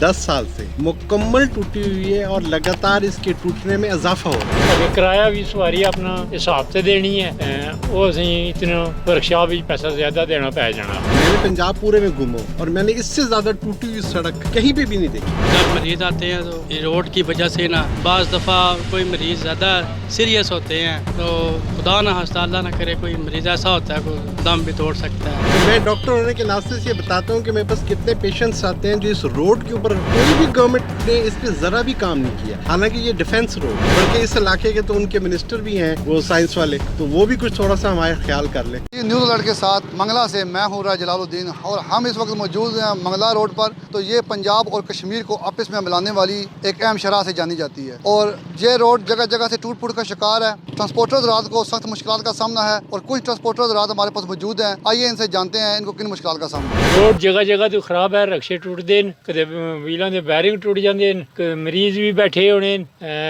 10 साल से मुकम्मल टूटी हुई है और लगातार इसके टूटने में इजाफा हो रहा है। अगर किराया भी सवारी अपना हिसाब से देनी है वो असीं इतना वर्कशॉप भी पैसा ज्यादा देना पै जाना। मैंने पंजाब पूरे में घूमा और मैंने इससे ज्यादा टूटी हुई सड़क कहीं पे भी नहीं देखी। जब मरीज आते हैं तो ये रोड की वजह से ना बाज़ दफ़ा कोई मरीज ज़्यादा सीरियस होते हैं तो खुदा ना खास्ता अल्लाह ना करे कोई मरीज ऐसा होता है कोई दम भी तोड़ सकता है। तो मैं डॉक्टर होने के नाते से ये बताता हूँ कि मेरे पास कितने पेशेंट्स आते हैं जो इस रोड के ऊपर कोई भी गवर्नमेंट ने इस पे जरा भी काम नहीं किया। हालांकि ये डिफेंस रोड, बल्कि इस इलाके के तो उनके मिनिस्टर भी हैं वो साइंस वाले, तो वो भी कुछ थोड़ा सा हमारा ख्याल कर ले। न्यूज़ अलर्ट के साथ मंगला से मैं हूँ राज जलालुद्दीन और हम इस वक्त मौजूद हैं मंगला रोड पर। तो ये पंजाब और कश्मीर को आपस में मिलाने वाली एक अहम शराह से जानी जाती है और ये रोड जगह जगह से टूट फूट का शिकार है। ट्रांसपोर्टर्स रात को सख्त मुश्किल का सामना है और कुछ ट्रांसपोर्टर्स रात हमारे पास मौजूद हैं। आइए इनसे जानते हैं इनको किन मुश्किल का सामना है। रोड जगह जगह तो खराब है, रक्शे टूटते हैं, कदे व्हीलों के बैरिंग टूट जाते हैं, मरीज भी बैठे होने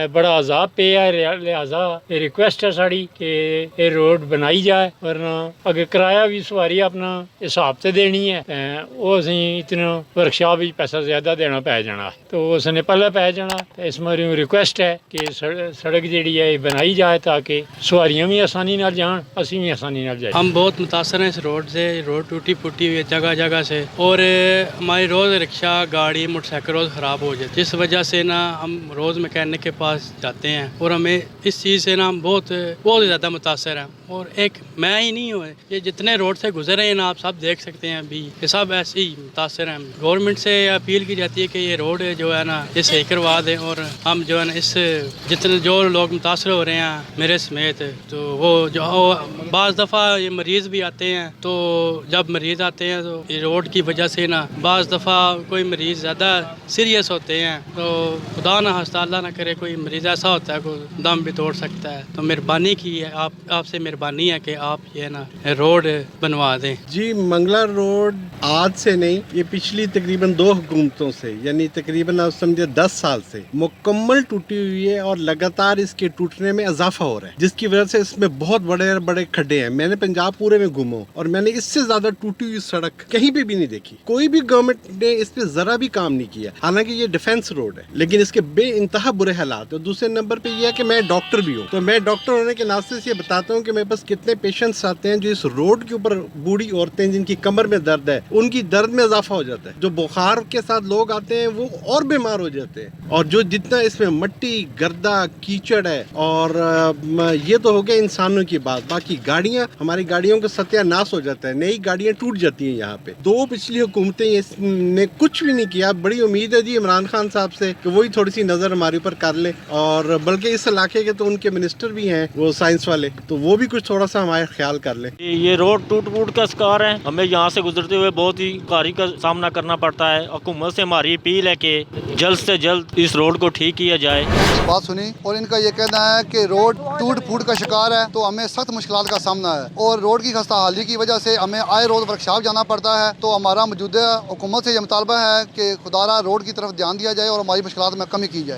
बड़ा अजाब पे है। लिहाजा ये रिक्वेस्ट है साड़ी कि ये रोड बनाई जाए, वरना अगर किराया भी सवारी अपना हिसाब से देनी है वो असीं इतना वर्कशॉप भी पैसा ज्यादा देना पै जाना, तो उसने पहले पै जाना। इस मारी रिक्वेस्ट है कि सड़क जी है बनाई जाए ताकि सवारियां भी आसानी नाल जान, असीं भी आसानी नाल जाए। हम बहुत मुतासर हैं इस रोड से। रोड टूटी फूटी हुई है जगह जगह से और हमारी रोज़ रिक्शा गाड़ी मोटरसाइकिल रोज़ ख़राब हो जाती है, जिस वजह से ना हम रोज़ मैकेनिक के पास जाते हैं और हमें इस चीज़ से ना हम बहुत ज़्यादा मुतासर हैं। और एक मैं ही नहीं हूँ, ये जितने रोड से गुजरे हैं ना आप सब देख सकते हैं अभी ये सब ऐसे ही मुतासर हैं। गवर्नमेंट से अपील की जाती है कि ये रोड जो है ना ये सही करवा दें और हम जो है ना इस जितने जो लोग मुतासर हो रहे हैं मेरे समेत, तो वो जो बाज़ दफ़ा ये मरीज़ भी आते हैं, तो जब मरीज़ आते हैं तो ये रोड की वजह से ना बाज़ दफ़ा कोई मरीज़ ज़्यादा सीरियस होते हैं तो खुदा ना खास्ता अल्लाह ना करे कोई मरीज़ ऐसा होता है कोई दम भी तोड़ सकता है। तो मेहरबानी की है आपसे मेहरबानी है कि आप ये ना रोड बनवा दें। जी, मंगला रोड आज से नहीं, ये पिछली तकरीबन 2 हुकूमतों से, यानी तकरीबन आप समझे 10 साल से मुकम्मल टूटी हुई है और लगातार इसके टूटने में इजाफा हो रहा है, जिसकी वजह से इसमें बहुत बड़े बड़े खड्डे हैं। मैंने पंजाब पूरे में घूमा और मैंने इससे ज्यादा टूटी हुई सड़क कहीं पे भी नहीं देखी। कोई भी गवर्नमेंट ने इस पे जरा भी काम नहीं किया। हालांकि ये डिफेंस रोड है लेकिन इसके बेइंतहा बुरे हालात है। दूसरे नंबर पे ये है कि मैं डॉक्टर भी हूँ, तो मैं डॉक्टर होने के नाते से ये बताता हूँ कि मेरे पास कितने पेशेंट्स आते हैं जो इस रोड के ऊपर, बूढ़ी औरतें जिनकी कमर में दर्द है उनकी दर्द में इजाफा हो जाता है। जो बुखार के साथ लोग आते हैं वो और बीमार हो जाते हैं। और जो जितना इसमें मट्टी गर्दा कीचड़ है, और ये तो हो गया इंसानों की बात। बाकी गाड़ियां, हमारी गाड़ियों का सत्यानाश हो जाता है, नई गाड़ियां टूट जाती हैं यहाँ पे। 2 पिछली हुकूमतें इसने कुछ भी नहीं किया। बड़ी उम्मीद है जी इमरान खान साहब से कि वही थोड़ी सी नजर हमारे ऊपर कर ले, और बल्कि इस इलाके के तो उनके मिनिस्टर भी हैं वो साइंस वाले, तो वो भी कुछ थोड़ा सा हमारा ख्याल कर ले। ये रोड टूट फूट का शिकार है, हमें यहाँ से गुजरते हुए बहुत ही कारी का सामना करना पड़ता है। हुकूमत से हमारी अपील है कि जल्द से जल्द इस रोड को ठीक किया जाए। बात सुनी और इनका ये कहना है कि रोड टूट फूट का शिकार है तो हमें सख्त मुश्किल का सामना है और रोड की खस्ता हाली की वजह से हमें आए रोज वर्कशॉप जाना पड़ता है। तो हमारा मौजूदा हुकूमत से ये मुतालबा है कि खुदारा रोड की तरफ ध्यान दिया जाए और हमारी मुश्किलात में कमी की जाए।